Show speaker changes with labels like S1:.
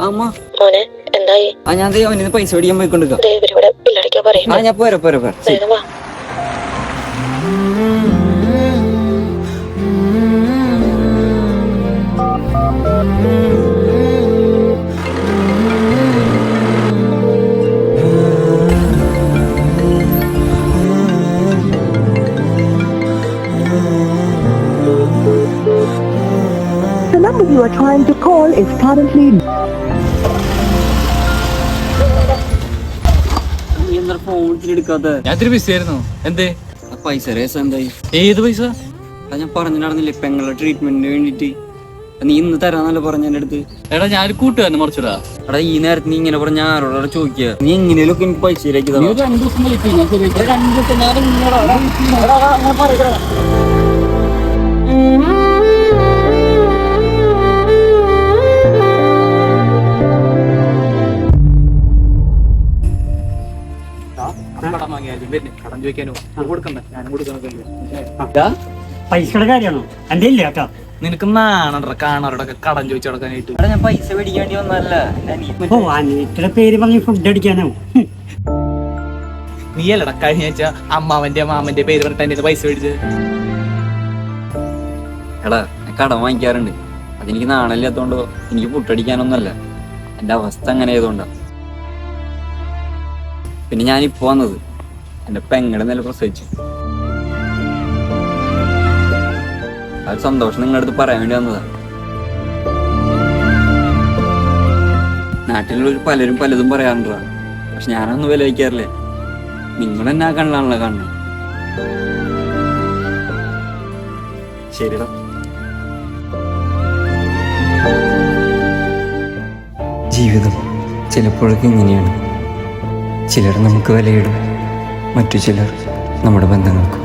S1: അമ്മ
S2: മോനെ എന്തായി?
S1: ഞാൻ അവന് പൈസ മേടിക്കാൻ പോയിക്കൊണ്ടിരിക്കാം.
S2: ഇവരിവിടെ പിള്ളടിക്കാൻ പറയും.
S1: ഞാൻ പോരാ.
S2: വേഗം വാ.
S3: The number you are trying to call is currently
S1: phone എടുക്കാത്ത.
S4: ഞാൻ ഇത്തിരി ബിസി ആയിരുന്നു. എന്തേ?
S1: പൈസ രേസം എന്തായി?
S4: ഏത് പൈസ?
S1: ഞാൻ പറഞ്ഞു നടന്നില്ലേ പെങ്ങളുടെ ട്രീറ്റ്മെന്റിന് വേണ്ടിട്ട്. നീ ഇന്ന് തരാന്നല്ല പറഞ്ഞ എന്റെ അടുത്ത്.
S4: എടാ ഞാനൊരു കൂട്ടുകാരനെ മറിച്ചടാ.
S1: എടാ ഈ നേരത്തെ നീ ഇങ്ങനെ പറഞ്ഞ ആരോടാ ചോദിക്കുക? നീ എങ്ങനെയൊക്കെ എനിക്ക് പൈസ ശരിയാക്കി തരാം.
S4: 2 ദിവസം കടം ചോദിക്കാനോ കൊടുക്കണ്ട, ഞാനും കൊടുക്കാൻ.
S5: പൈസയുടെ കാര്യമാണോ? എന്റെ ഇല്ല കേട്ടോ.
S4: നിനക്ക് നാണണ്ട കാണാറോടൊക്കെ കടം ചോദിച്ചു കൊടുക്കാനായിട്ട്.
S1: എടാ ഞാൻ പൈസ മേടിക്കേണ്ടി വന്നല്ല.
S5: ഓ അനിയത്തിയുടെ പേര് പറഞ്ഞ് ഫുഡ് അടിക്കാനാവും.
S4: നീ അല്ലടാ കഴിഞ്ഞ ആഴ്ച അമ്മാവന്റെ മാമന്റെ പേര് പറഞ്ഞിട്ട് എന്റെ പൈസ മേടിച്ചത്.
S1: എടാ ഞാൻ കടം വാങ്ങിക്കാറുണ്ട്. അതെനിക്ക് നാണല്ലാത്തോണ്ടോ എനിക്ക് പുട്ടടിക്കാനൊന്നല്ല. എന്റെ അവസ്ഥ അങ്ങനെ ആയതുകൊണ്ടാ. പിന്നെ ഞാനിപ്പോ വന്നത് എന്റെ പെങ്ങളുടെ നില പ്രസവിച്ചു. ആ ഒരു സന്തോഷം നിങ്ങളുടെ അടുത്ത് പറയാൻ വേണ്ടി വന്നതാ. നാട്ടിലുള്ള പലരും പലതും പറയാറുണ്ടാ. പക്ഷെ ഞാനൊന്നും വില വയ്ക്കാറില്ലേ. നിങ്ങൾ എന്നെ ആ കണ്ണാണല്ലോ കാണുന്നത്. ശരിടാ. ജീവിതം ചിലപ്പോഴൊക്കെ ഇങ്ങനെയാണ്. ചിലർ നമുക്ക് വിലയിടും, മറ്റു ചിലർ നമ്മുടെ ബന്ധങ്ങൾക്കും.